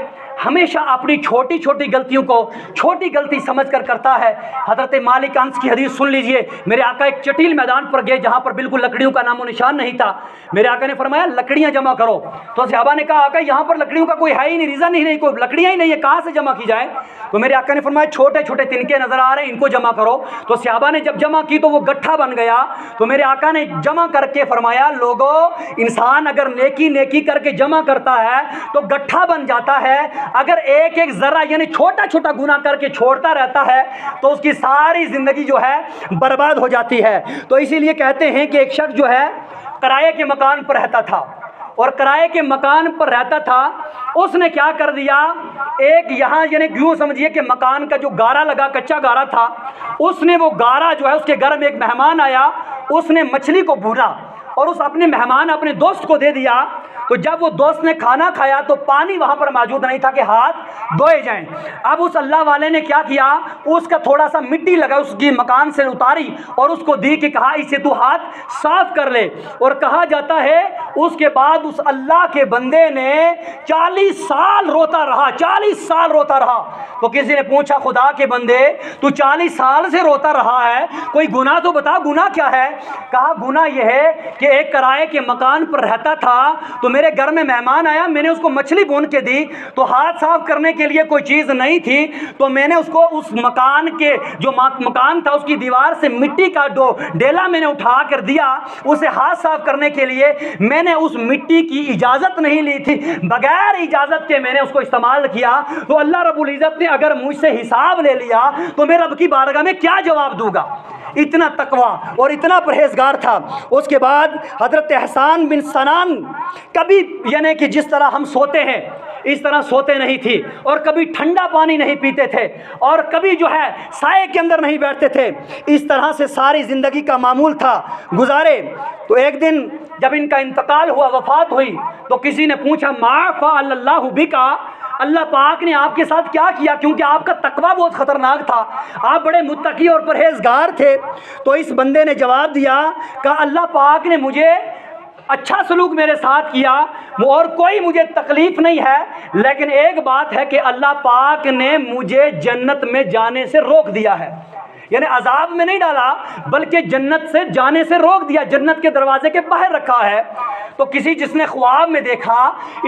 ہمیشہ اپنی چھوٹی چھوٹی غلطیوں کو چھوٹی غلطی سمجھ کر کرتا ہے. حضرت مالک انس کی حدیث سن لیجئے. میرے آقا ایک چٹیل میدان پر گئے جہاں پر بالکل لکڑیوں کا نام و نشان نہیں تھا. میرے آقا نے فرمایا لکڑیاں جمع کرو. تو صحابہ نے کہا آقا یہاں پر لکڑیوں کا کوئی ہے ہی نہیں، ریزن ہی نہیں، کوئی لکڑیاں ہی نہیں ہے، کہاں سے جمع کی جائے؟ تو میرے آقا نے فرمایا چھوٹے چھوٹے تنکے نظر آ رہے ہیں، ان کو جمع کرو. تو صحابہ نے جب جمع کی تو وہ گٹھا بن گیا. تو میرے آقا نے جمع کر کے فرمایا لوگو، انسان اگر نیکی کر کے جمع کرتا ہے تو گٹھا بن جاتا ہے. اگر ایک ذرہ یعنی چھوٹا چھوٹا گناہ کر کے چھوڑتا رہتا ہے تو اس کی ساری زندگی جو ہے برباد ہو جاتی ہے. تو اسی لیے کہتے ہیں کہ ایک شخص جو ہے کرائے کے مکان پر رہتا تھا، اور کرائے کے مکان پر رہتا تھا، اس نے کیا کر دیا، ایک یہاں یعنی یوں سمجھیے کہ مکان کا جو گارا لگا، کچا گارا تھا، اس نے وہ گارا جو ہے، اس کے گھر میں ایک مہمان آیا، اس نے مچھلی کو بھونا اور اس اپنے مہمان اپنے دوست کو دے دیا. تو جب وہ دوست نے کھانا کھایا تو پانی وہاں پر موجود نہیں تھا کہ ہاتھ دھوئے جائیں. اب اس اللہ والے نے کیا کیا، اس کا تھوڑا سا مٹی لگا، اس کی مکان سے اتاری اور اس کو دی کہ کہا اسے تو ہاتھ صاف کر لے. اور کہا جاتا ہے اس کے بعد اس اللہ کے بندے نے 40 سال روتا رہا، 40 سال روتا رہا. تو کسی نے پوچھا خدا کے بندے تو 40 سال سے روتا رہا ہے، کوئی گناہ تو بتا، گناہ کیا ہے؟ کہا گناہ یہ ہے کہ ایک کرائے کے مکان پر رہتا تھا، تو میرے گھر میں مہمان آیا، میں نے اس کو مچھلی بھون کے دی، تو ہاتھ صاف کرنے کے لیے کوئی چیز نہیں تھی، تو میں نے اس کو اس مکان کے جو مکان تھا اس کی دیوار سے مٹی کا ڈیلا میں نے اٹھا کر دیا اسے ہاتھ صاف کرنے کے لیے. میں نے اس مٹی کی اجازت نہیں لی تھی، بغیر اجازت کے میں نے اس کو استعمال کیا. تو اللہ رب العزت نے اگر مجھ سے حساب لے لیا تو میں رب کی بارگاہ میں کیا جواب دوں گا؟ اتنا تقویٰ اور اتنا پرہیزگار تھا. اس کے بعد حضرت حسان بن سنان کبھی یعنی کہ جس طرح ہم سوتے ہیں اس طرح سوتے نہیں تھی، اور کبھی ٹھنڈا پانی نہیں پیتے تھے، اور کبھی جو ہے سائے کے اندر نہیں بیٹھتے تھے۔ اس طرح سے ساری زندگی کا معمول تھا گزارے۔ تو ایک دن جب ان کا انتقال ہوا، وفات ہوئی، تو کسی نے پوچھا ما فعل اللہ بکا، اللہ پاک نے آپ کے ساتھ کیا کیا؟ کیونکہ آپ کا تقویٰ بہت خطرناک تھا، آپ بڑے متقی اور پرہیزگار تھے۔ تو اس بندے نے جواب دیا کہ اللہ پاک نے مجھے اچھا سلوک میرے ساتھ کیا، اور کوئی مجھے تکلیف نہیں ہے، لیکن ایک بات ہے کہ اللہ پاک نے مجھے جنت میں جانے سے روک دیا ہے، یعنی عذاب میں نہیں ڈالا بلکہ جنت سے جانے سے روک دیا، جنت کے دروازے کے باہر رکھا ہے۔ تو کسی جس نے خواب میں دیکھا،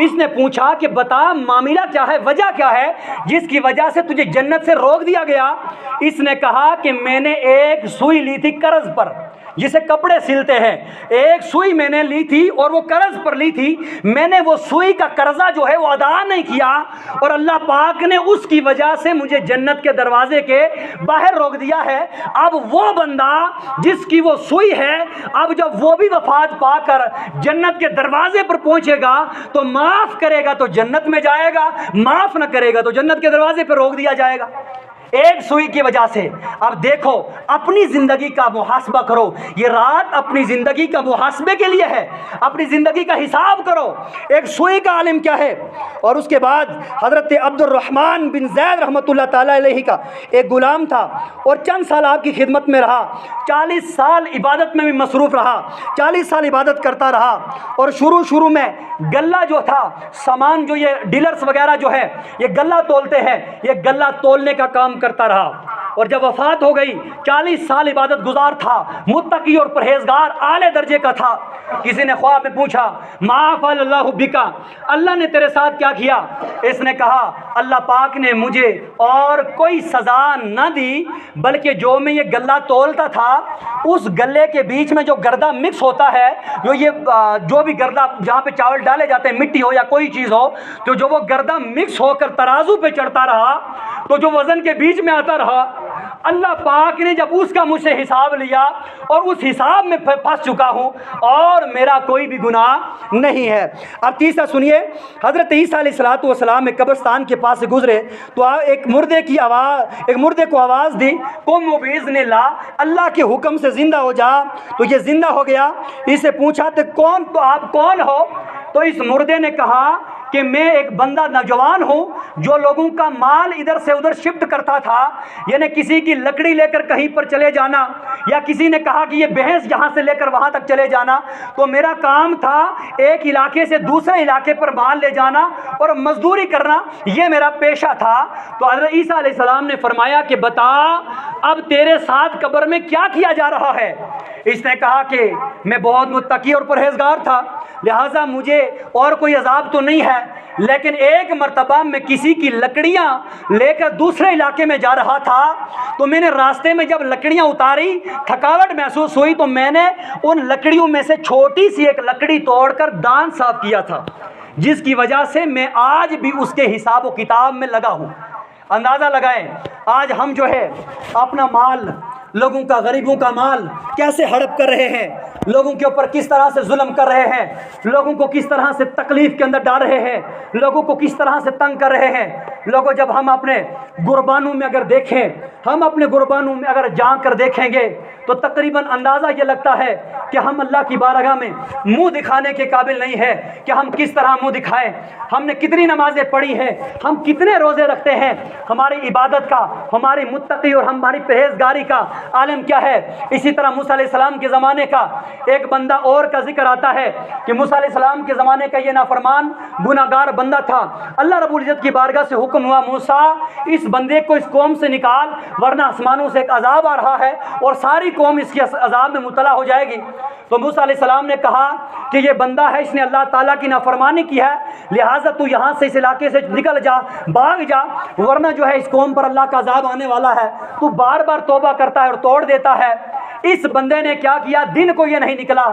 اس نے پوچھا کہ بتا معاملہ کیا ہے، وجہ کیا ہے جس کی وجہ سے تجھے جنت سے روک دیا گیا؟ اس نے کہا کہ میں نے ایک سوئی لی تھی قرض پر، جسے کپڑے سلتے ہیں، ایک سوئی میں نے لی تھی اور وہ قرض پر لی تھی، میں نے وہ سوئی کا قرضہ جو ہے وہ ادا نہیں کیا، اور اللہ پاک نے اس کی وجہ سے مجھے جنت کے دروازے کے باہر روک دیا ہے۔ اب وہ بندہ جس کی وہ سوئی ہے، اب جب وہ بھی وفات پا کر جنت کے دروازے پر پہنچے گا تو معاف کرے گا تو جنت میں جائے گا، معاف نہ کرے گا تو جنت کے دروازے پر روک دیا جائے گا، ایک سوئی کی وجہ سے۔ اب دیکھو، اپنی زندگی کا محاسبہ کرو، یہ رات اپنی زندگی کا محاسبے کے لیے ہے، اپنی زندگی کا حساب کرو، ایک سوئی کا عالم کیا ہے۔ اور اس کے بعد حضرت عبد الرحمن بن زید رحمۃ اللہ تعالیٰ علیہ کا ایک غلام تھا، اور چند سال آپ کی خدمت میں رہا، 40 سال عبادت میں بھی مصروف رہا، 40 سال عبادت کرتا رہا، اور شروع میں گلہ جو تھا، سامان جو یہ ڈیلرز وغیرہ جو ہے یہ گلہ تولتے ہیں، یہ گلہ تولنے کا کام کرتا رہا، اور جب وفات ہو گئی 40 سال عبادت گزار تھا، متقی اور پرہیزگار اعلی درجے کا تھا۔ کسی نے خواب میں پوچھا ما فعل اللہ بکا، اللہ نے تیرے ساتھ کیا کیا؟ اس نے کہا اللہ پاک نے مجھے اور کوئی سزا نہ دی، بلکہ جو میں یہ گلہ تولتا تھا، اس گلے کے بیچ میں جو گردہ مکس ہوتا ہے، جو بھی گردہ جہاں پہ چاول ڈالے جاتے ہیں، مٹی ہو یا کوئی چیز ہو، تو جو وہ گردہ مکس ہو کر ترازو پہ چڑھتا رہا، تو جو وزن کے بیچ میں آتا رہا، اللہ پاک نے جب اس کا مجھ سے حساب لیا، اور اس حساب میں پھنس چکا ہوں، اور میرا کوئی بھی گناہ نہیں ہے۔ اب تیسرا سنیے، حضرت عیسیٰ علیہ السلام میں قبرستان کے پاس سے گزرے تو ایک مردے کو آواز دی، قم بإذن اللہ، اللہ کے حکم سے زندہ ہو جا۔ تو یہ زندہ ہو گیا۔ اسے پوچھا تو آپ کون ہو؟ تو اس مردے نے کہا کہ میں ایک بندہ نوجوان ہوں جو لوگوں کا مال ادھر سے ادھر شفٹ کرتا تھا، یعنی کسی کی لکڑی لے کر کہیں پر چلے جانا، یا کسی نے کہا کہ یہ بھینس یہاں سے لے کر وہاں تک چلے جانا، تو میرا کام تھا ایک علاقے سے دوسرے علاقے پر مال لے جانا اور مزدوری کرنا، یہ میرا پیشہ تھا۔ تو حضرت عیسیٰ علیہ السلام نے فرمایا کہ بتا اب تیرے ساتھ قبر میں کیا کیا جا رہا ہے؟ اس نے کہا کہ میں بہت متقی اور پرہیزگار تھا، لہٰذا مجھے اور کوئی عذاب تو نہیں ہے، لیکن ایک مرتبہ میں کسی کی لکڑیاں لے کر دوسرے علاقے میں جا رہا تھا، تو میں نے راستے میں جب لکڑیاں اتاری، تھکاوٹ محسوس ہوئی، تو میں نے ان لکڑیوں میں سے چھوٹی سی ایک لکڑی توڑ کر دان صاف کیا تھا، جس کی وجہ سے میں آج بھی اس کے حساب و کتاب میں لگا ہوں۔ اندازہ لگائیں آج ہم جو ہے اپنا مال، لوگوں کا، غریبوں کا مال کیسے ہڑپ کر رہے ہیں، لوگوں کے اوپر کس طرح سے ظلم کر رہے ہیں، لوگوں کو کس طرح سے تکلیف کے اندر ڈال رہے ہیں، لوگوں کو کس طرح سے تنگ کر رہے ہیں۔ لوگوں جب ہم اپنے قربانوں میں اگر دیکھیں، ہم اپنے قربانوں میں اگر جا کر دیکھیں گے تو تقریباً اندازہ یہ لگتا ہے کہ ہم اللہ کی بارگاہ میں منہ دکھانے کے قابل نہیں ہے کہ ہم کس طرح منہ دکھائیں۔ ہم نے کتنی نمازیں پڑھی ہیں، ہم کتنے روزے رکھتے ہیں، ہماری عبادت کا، ہماری متقی اور ہماری پرہیزگاری کا عالم کیا ہے۔ اسی طرح موسیٰ علیہ السلام کے زمانے کا ایک بندہ اور کا ذکر آتا ہے کہ موسیٰ علیہ السلام کے زمانے کا یہ نافرمان گناہگار بندہ تھا۔ اللہ رب العزت کی بارگاہ سے حکم ہوا، موسیٰ اس بندے کو اس قوم سے نکال، ورنہ آسمانوں سے ایک عذاب آ رہا ہے اور ساری قوم اس کے عذاب میں مبتلا ہو جائے گی۔ تو موسیٰ علیہ السلام نے کہا کہ یہ بندہ ہے، اس نے اللہ تعالیٰ کی نافرمانی کی ہے، لہٰذا تو یہاں سے اس علاقے سے نکل جا، بھاگ جا، ورنہ جو ہے اس قوم پر اللہ کا عذاب آنے والا ہے۔ تو بار بار توبہ کرتا ہے اور توڑ دیتا ہے۔ اس بندے نے کیا کیا، دن کو یہ نہیں نکلا،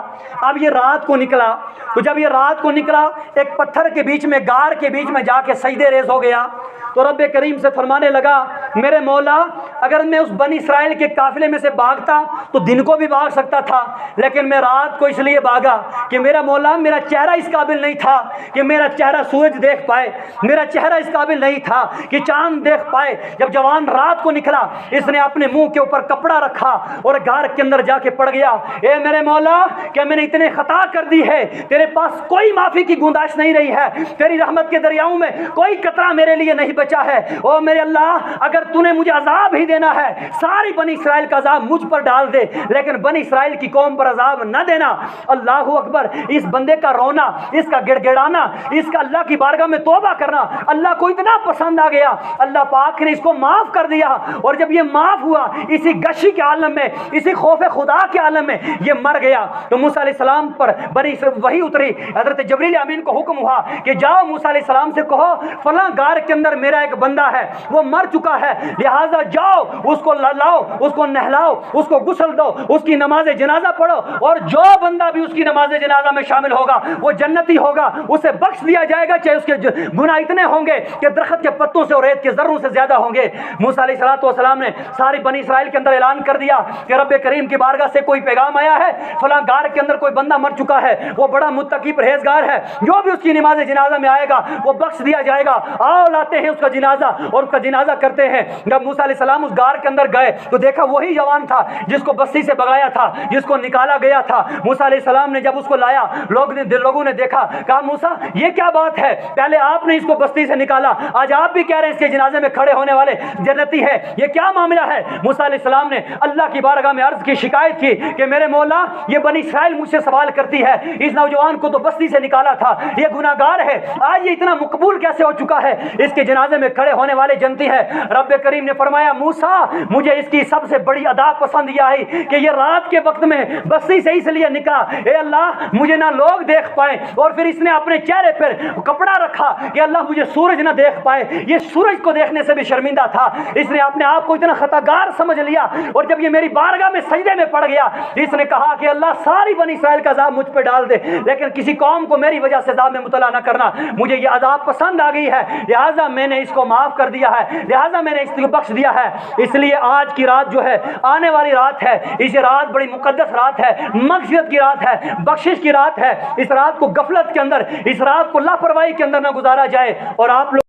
اب یہ رات کو نکلا۔ تو جب یہ رات کو نکلا، ایک پتھر کے بیچ میں، غار کے بیچ میں جا کے سجدے ریز ہو گیا۔ تو رب کریم سے فرمانے لگا، میرے مولا اگر میں اس بنی اسرائیل کے قافلے میں سے بھاگتا تو دن کو بھی بھاگ سکتا تھا، لیکن میں رات کو اس لیے بھاگا کہ میرا مولا میرا چہرہ اس قابل نہیں تھا کہ میرا چہرہ سورج دیکھ پائے، میرا چہرہ اس قابل نہیں تھا کہ چاند دیکھ پائے۔ جب جوان رات کو نکلا، اس نے اپنے منہ کے اوپر کپڑا رکھا اور غار کے اندر جا کے پڑ گیا، اے میرے مولا کیا میں نے اتنے خطا کر دی ہے، تیرے پاس کوئی معافی کی گنجائش نہیں رہی ہے، تیری رحمت کے دریاؤں میں کوئی قطرہ میرے لیے نہیں بچا ہے۔ او میرے اللہ اگر تو نے مجھے عذاب ہی دینا ہے، ساری بنی اسرائیل کا عذاب مجھ پر ڈال دے، لیکن بنی اسرائیل کی قوم پر عذاب نہ دینا۔ اللہ اکبر، اس بندے کا رونا، اس کا گڑ گڑانا، اس کا اللہ کی بارگاہ میں توبہ کرنا اللہ کو اتنا پسند آ گیا، اللہ پاک نے اس کو معاف کر دیا۔ اور جب یہ معاف ہوا، اسی گشی کے عالم میں، اسی خوف خدا کے عالم میں یہ مر گیا۔ تو موسیٰ علیہ السلام پر بڑی وحی اتری، حضرت جبریل امین کو حکم ہوا کہ جاؤ موسیٰ علیہ السلام سے کہو فلاں غار کے اندر میرا ایک بندہ ہے، وہ مر چکا ہے، لہٰذا جاؤ اس کو لاؤ، اس کو نہلاؤ، اس کو غسل دو، اس کی نماز جنازہ پڑھو، اور جو بندہ بھی اس کی نماز جنازہ میں شامل ہوگا وہ جنتی ہوگا، اسے بخش دیا جائے گا، چاہے اس کے گناہ اتنے ہوں گے کہ درخت کے پتوں سے اور ریت کے ذروں سے زیادہ ہوں گے۔ موسیٰ علیہ السلام نے ساری بنی اسرائیل کے اندر اعلان کر دیا کہ رب کریم کی بارگاہ سے کوئی پیغام آیا ہے، فلاں غار کے اندر کوئی بندہ مر چکا ہے، وہ بڑا متقی پرہیزگار ہے، جو بھی اس کی نماز جنازہ میں آئے گا وہ بخش دیا جائے گا، آؤ لاتے ہیں اس کا جنازہ اور اس کا جنازہ کرتے ہیں۔ جب موسیٰ علیہ السلام اس غار کے اندر گئے تو دیکھا وہی جوان تھا جس کو بستی سے بغایا تھا، جس کو نکالا گیا تھا۔ موسیٰ علیہ السلام نے جب اس کو لایا، لوگوں نے دیکھا، کہا موسیٰ یہ کیا بات ہے، پہلے آپ نے اس کو بستی سے نکالا، آج آپ بھی کہہ رہے ہیں اس کے جنازے میں کھڑے ہونے والے جنتی ہے، یہ کیا معاملہ ہے؟ موسیٰ علیہ السلام نے اللہ کی بارگاہ میں عرض کی، شکایت کی کہ میرے مولا یہ بنی اسرائیل مجھ سے سوال کرتی ہے، اس نوجوان کو تو بستی سے نکالا تھا، یہ گناہ گار ہے، آج یہ اتنا مقبول کیسے ہو چکا ہے، اس کے جنازے میں کھڑے ہونے والے جنتی ہے۔ رب کریم نے فرمایا موسیٰ مجھے اس کی سب سے بڑی ادا پسند یہ آئی کہ یہ رات کے وقت میں بستی سے اس لیے نکلا، اے اللہ مجھے نہ لوگ دیکھ پائیں، اور پھر اس نے اپنے چہرے پر کپڑا رکھا کہ اللہ مجھے سورج نہ دیکھ پائے، یہ سورج کو دیکھنے سے بھی شرمندہ تھا، اس نے اپنے آپ کو اتنا خطاگار سمجھ لیا، اور جب یہ میری بارگاہ میں سجدے میں پڑ گیا، اس نے کہا کہ اللہ ساری بنی اسرائیل کا عذاب مجھ پہ ڈال دے، لیکن کسی قوم کو میری وجہ سے عذاب میں مبتلا نہ کرنا، مجھے یہ عذاب پسند آ گئی ہے، لہٰذا میں نے اس کو معاف کر دیا ہے، لہٰذا میں نے اس کو بخش دیا ہے۔ اس لیے آج کی رات جو ہے آنے والی رات ہے، اس رات بڑی مقدس رات ہے، مغفرت کی رات ہے، بخشش کی رات ہے، اس رات کو غفلت کے اندر، اس رات کو لاپرواہی کے اندر نہ گزارا جائے۔ اور آپ لوگ